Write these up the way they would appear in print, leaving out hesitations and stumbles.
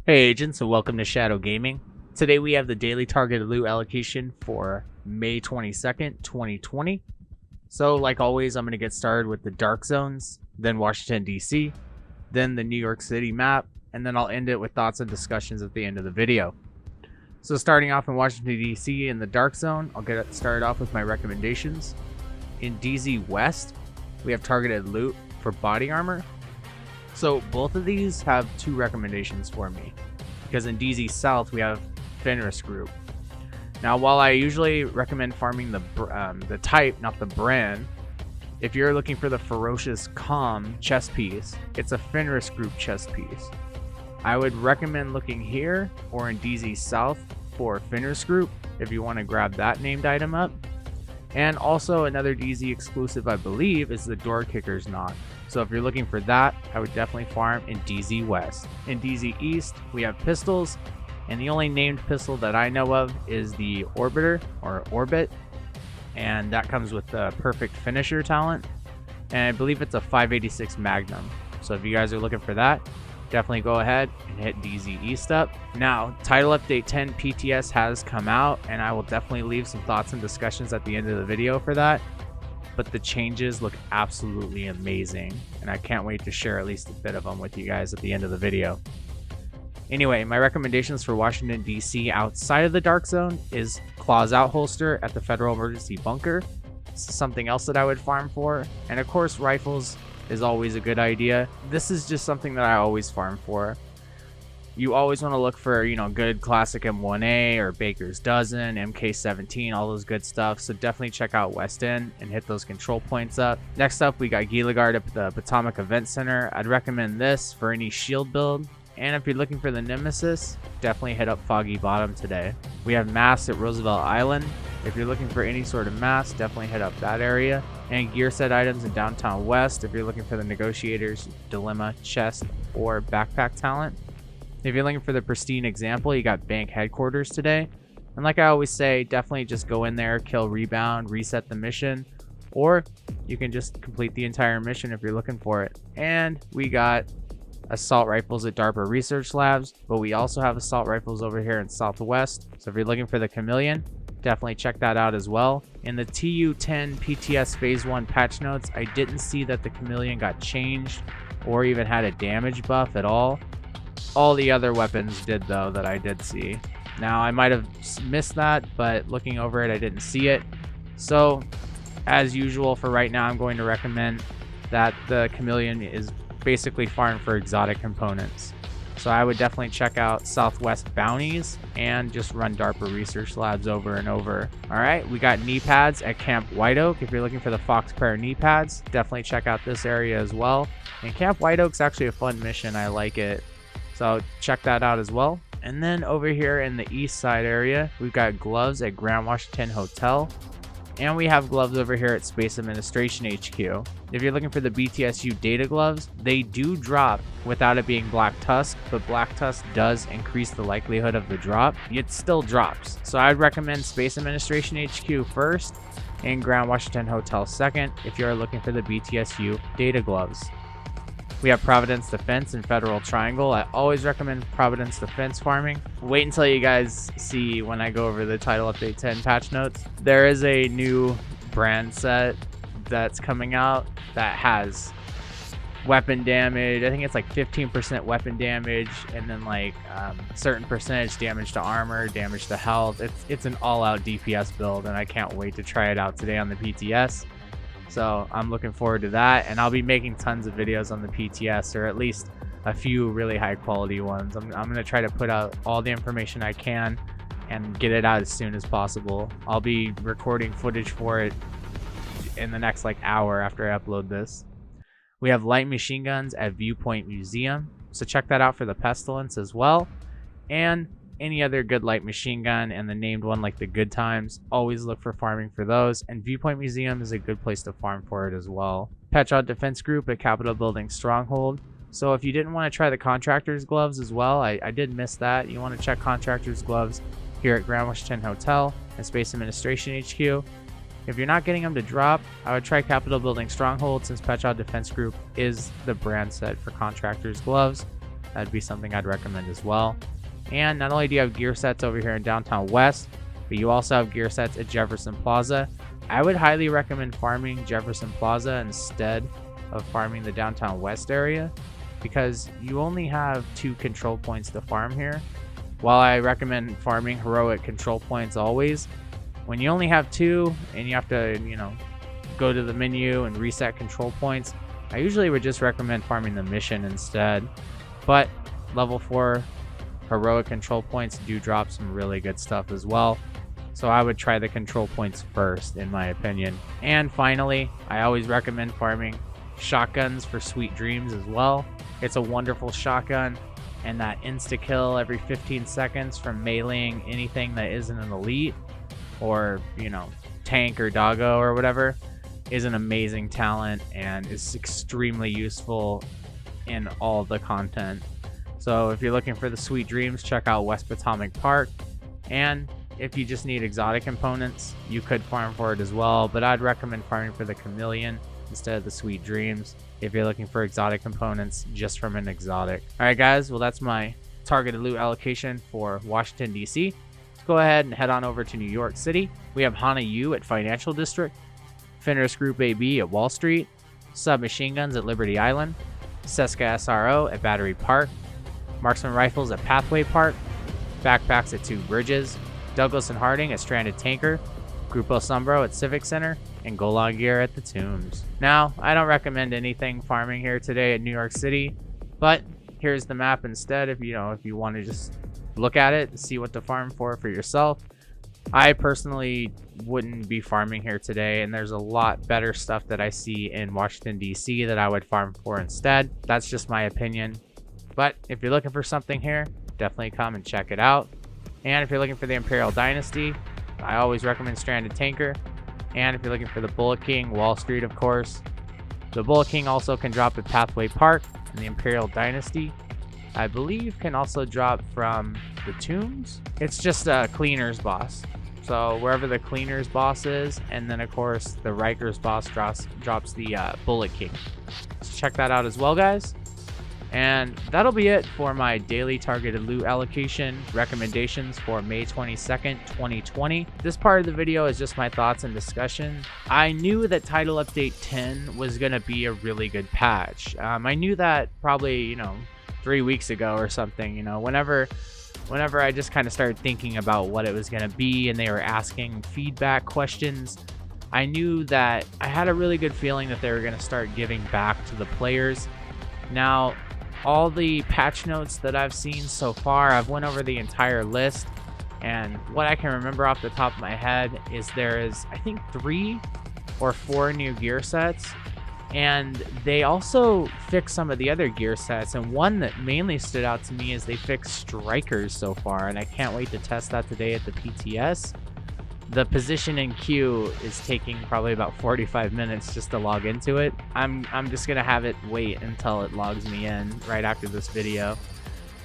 Hey agents, and welcome to Shadow Gaming. Today we have the daily targeted loot allocation for May 22nd, 2020. So like always, I'm going to get started with the dark zones, then Washington DC, then the New York City map, and then I'll end it with thoughts and discussions at the end of the video. So starting off in Washington DC in the dark zone, I'll get started off with my recommendations. In DZ West, we have targeted loot for body armor. So both of these have two recommendations for me, because in DZ South we have FEROCIOUS group. Now, while I usually recommend farming the type, not the brand, if you're looking for the Ferocious Calm chest piece, it's a FEROCIOUS group chest piece. I would recommend looking here or in DZ South for FEROCIOUS group if you want to grab that named item up. And also another DZ exclusive, I believe, is the Door Kicker's Knot. So if you're looking for that, I would definitely farm in DZ West. In DZ East, we have pistols, and the only named pistol that I know of is the Orbiter, or Orbit, and that comes with the Perfect Finisher talent, and I believe it's a 586 Magnum. So if you guys are looking for that, definitely go ahead and hit DZ East up. Now, Title Update 10 PTS has come out, and I will definitely leave some thoughts and discussions at the end of the video for that. But the changes look absolutely amazing, and I can't wait to share at least a bit of them with you guys at the end of the video. Anyway, my recommendations for Washington DC outside of the dark zone is Claws Out holster at the Federal Emergency Bunker. This is something else that I would farm for, and of course rifles is always a good idea. This is just something that I always farm for. You always want to look for, good classic M1A or Baker's Dozen, MK17, all those good stuff. So definitely check out West End and hit those control points up. Next up, we got Gilligard at the Potomac Event Center. I'd recommend this for any shield build. And if you're looking for the Nemesis, definitely hit up Foggy Bottom today. We have Mass at Roosevelt Island. If you're looking for any sort of mass, definitely hit up that area. And gear set items in Downtown West if you're looking for the Negotiators, Dilemma, Chest, or Backpack talent. If you're looking for the pristine example, you got Bank Headquarters today. And like I always say, definitely just go in there, kill Rebound, reset the mission, or you can just complete the entire mission if you're looking for it. And we got assault rifles at DARPA Research Labs, but we also have assault rifles over here in Southwest. So if you're looking for the Chameleon, definitely check that out as well. In the TU-10 PTS Phase 1 patch notes, I didn't see that the Chameleon got changed or even had a damage buff at all. All the other weapons did, though, that I did see. Now, I might have missed that, but looking over it, I didn't see it. So, as usual, for right now, I'm going to recommend that the Chameleon is basically farmed for exotic components. So I would definitely check out Southwest Bounties and just run DARPA Research Labs over and over. All right, we got knee pads at Camp White Oak. If you're looking for the Fox Prayer knee pads, definitely check out this area as well. And Camp White Oak's actually a fun mission. I like it. So check that out as well. And then over here in the east side area, we've got gloves at Grand Washington Hotel. And we have gloves over here at Space Administration HQ. If you're looking for the BTSU data gloves, they do drop without it being Black Tusk, but Black Tusk does increase the likelihood of the drop. It still drops. So I'd recommend Space Administration HQ first and Grand Washington Hotel second if you're looking for the BTSU data gloves. We have Providence Defense and Federal Triangle. I always recommend Providence Defense farming. Wait until you guys see when I go over the Title Update 10 patch notes. There is a new brand set that's coming out that has weapon damage. I think it's like 15% weapon damage, and then like certain percentage damage to armor, damage to health. It's an all-out DPS build, and I can't wait to try it out today on the PTS. So I'm looking forward to that, and I'll be making tons of videos on the PTS, or at least a few really high quality ones. I'm going to try to put out all the information I can and get it out as soon as possible. I'll be recording footage for it in the next hour after I upload this. We have light machine guns at Viewpoint Museum, so check that out for the Pestilence as well. And any other good light machine gun and the named one like the Good Times, always look for farming for those, and Viewpoint Museum is a good place to farm for it as well. PETROV Defense Group at Capitol Building Stronghold. So if you didn't want to try the Contractor's gloves as well, I did miss that. You want to check Contractor's gloves here at Grand Washington Hotel and Space Administration HQ. If you're not getting them to drop, I would try Capitol Building Stronghold, since PETROV Defense Group is the brand set for Contractor's gloves. That'd be something I'd recommend as well. And not only do you have gear sets over here in Downtown West, but you also have gear sets at Jefferson Plaza. I would highly recommend farming Jefferson Plaza instead of farming the Downtown West area, because you only have 2 control points to farm here. While I recommend farming heroic control points always, when you only have 2 and you have to, go to the menu and reset control points, I usually would just recommend farming the mission instead. But level 4 heroic control points do drop some really good stuff as well. So I would try the control points first, in my opinion. And finally, I always recommend farming shotguns for Sweet Dreams as well. It's a wonderful shotgun, and that insta-kill every 15 seconds from meleeing anything that isn't an elite or, tank or doggo or whatever is an amazing talent and is extremely useful in all the content. So if you're looking for the Sweet Dreams, check out West Potomac Park. And if you just need exotic components, you could farm for it as well, but I'd recommend farming for the Chameleon instead of the Sweet Dreams if you're looking for exotic components just from an exotic. Alright guys, well that's my targeted loot allocation for Washington DC. Let's go ahead and head on over to New York City. We have Hana U at Financial District, Fenris Group AB at Wall Street, Submachine Guns at Liberty Island, Seska SRO at Battery Park, Marksman Rifles at Pathway Park, Backpacks at Two Bridges, Douglas and Harding at Stranded Tanker, Grupo Sombro at Civic Center, and Golan Gear at the Tombs. Now, I don't recommend anything farming here today at New York City, but here's the map instead if you want to just look at it, see what to farm for yourself. I personally wouldn't be farming here today, and there's a lot better stuff that I see in Washington DC that I would farm for instead. That's just my opinion. But if you're looking for something here, definitely come and check it out. And if you're looking for the Imperial Dynasty, I always recommend Stranded Tanker. And if you're looking for the Bullet King, Wall Street, of course. The Bullet King also can drop at Pathway Park, and the Imperial Dynasty, I believe, can also drop from the Tombs. It's just a Cleaner's boss. So wherever the Cleaner's boss is, and then of course the Riker's boss drops the Bullet King. So check that out as well, guys. And that'll be it for my daily targeted loot allocation recommendations for May 22nd, 2020. This part of the video is just my thoughts and discussion. I knew that Title Update 10 was going to be a really good patch. I knew that probably, 3 weeks ago or something, whenever I just kind of started thinking about what it was going to be and they were asking feedback questions, I knew that I had a really good feeling that they were going to start giving back to the players. Now, all the patch notes that I've seen so far, I've went over the entire list, and what I can remember off the top of my head is there is, I think, 3 or 4 new gear sets, and they also fixed some of the other gear sets, and one that mainly stood out to me is they fixed strikers so far, and I can't wait to test that today at the PTS. The position in queue is taking probably about 45 minutes just to log into it. I'm just gonna have it wait until it logs me in right after this video.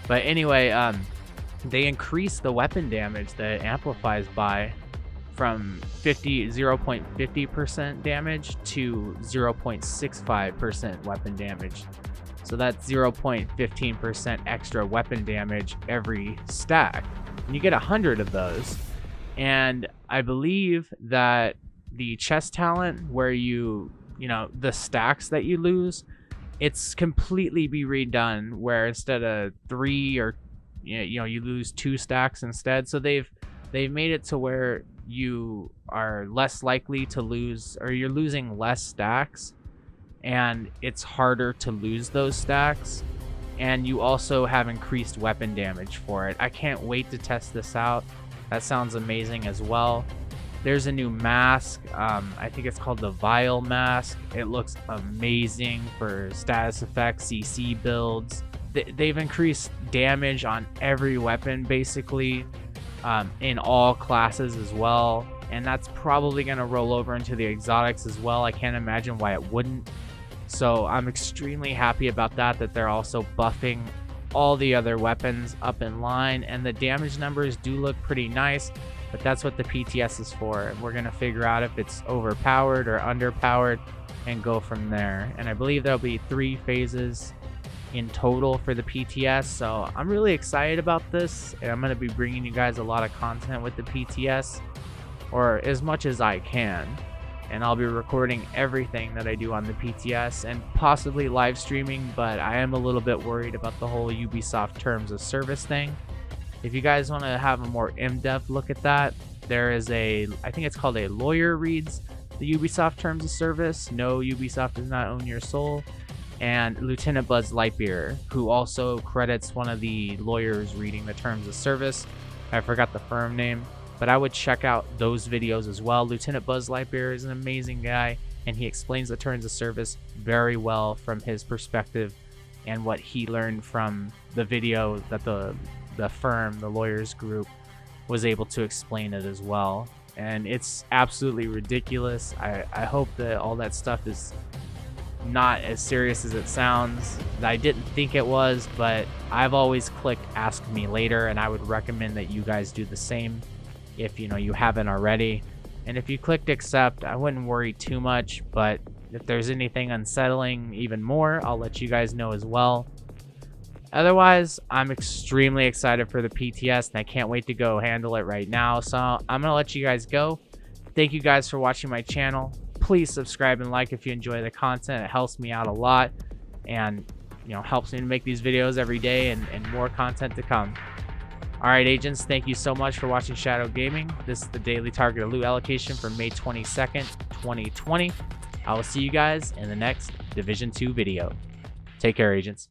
But anyway, they increased the weapon damage that it amplifies by from 0.50% damage to 0.65% weapon damage. So that's 0.15% extra weapon damage every stack. And you get 100 of those. And I believe that the chest talent where the stacks that you lose, it's completely be redone where instead of 3 or you lose 2 stacks instead. So they've made it to where you are less likely to lose, or you're losing less stacks, and it's harder to lose those stacks. And you also have increased weapon damage for it. I can't wait to test this out. That sounds amazing as well. There's a new mask. I think it's called the Vile Mask. It looks amazing for status effects, CC builds. They've increased damage on every weapon, basically, in all classes as well. And that's probably going to roll over into the exotics as well. I can't imagine why it wouldn't. So I'm extremely happy about that they're also buffing all the other weapons up in line, and the damage numbers do look pretty nice, but that's what the PTS is for. We're going to figure out if it's overpowered or underpowered and go from there. And I believe there'll be 3 phases in total for the PTS. So I'm really excited about this, and I'm going to be bringing you guys a lot of content with the PTS, or as much as I can. And I'll be recording everything that I do on the PTS and possibly live streaming, but I am a little bit worried about the whole Ubisoft terms of service thing. If you guys want to have a more in-depth look at that, there is I think it's called A Lawyer Reads the Ubisoft Terms of Service. No, Ubisoft does not own your soul. And Lieutenant Buzz Lightyear, who also credits one of the lawyers reading the terms of service. I forgot the firm name, but I would check out those videos as well. Lieutenant Buzz Lightyear is an amazing guy, and he explains the terms of service very well from his perspective and what he learned from the video that the firm, the lawyers group, was able to explain it as well. And it's absolutely ridiculous. I hope that all that stuff is not as serious as it sounds. I didn't think it was, but I've always clicked ask me later, and I would recommend that you guys do the same if you haven't already. And if you clicked accept, I wouldn't worry too much, but if there's anything unsettling even more, I'll let you guys know as well. Otherwise, I'm extremely excited for the PTS, and I can't wait to go handle it right now. So I'm gonna let you guys go. Thank you guys for watching my channel. Please subscribe and like if you enjoy the content. It helps me out a lot, and helps me to make these videos every day, and more content to come. Alright agents, thank you so much for watching Shadow Gaming. This is the daily target loot allocation for May 22nd, 2020. I will see you guys in the next Division 2 video. Take care, agents.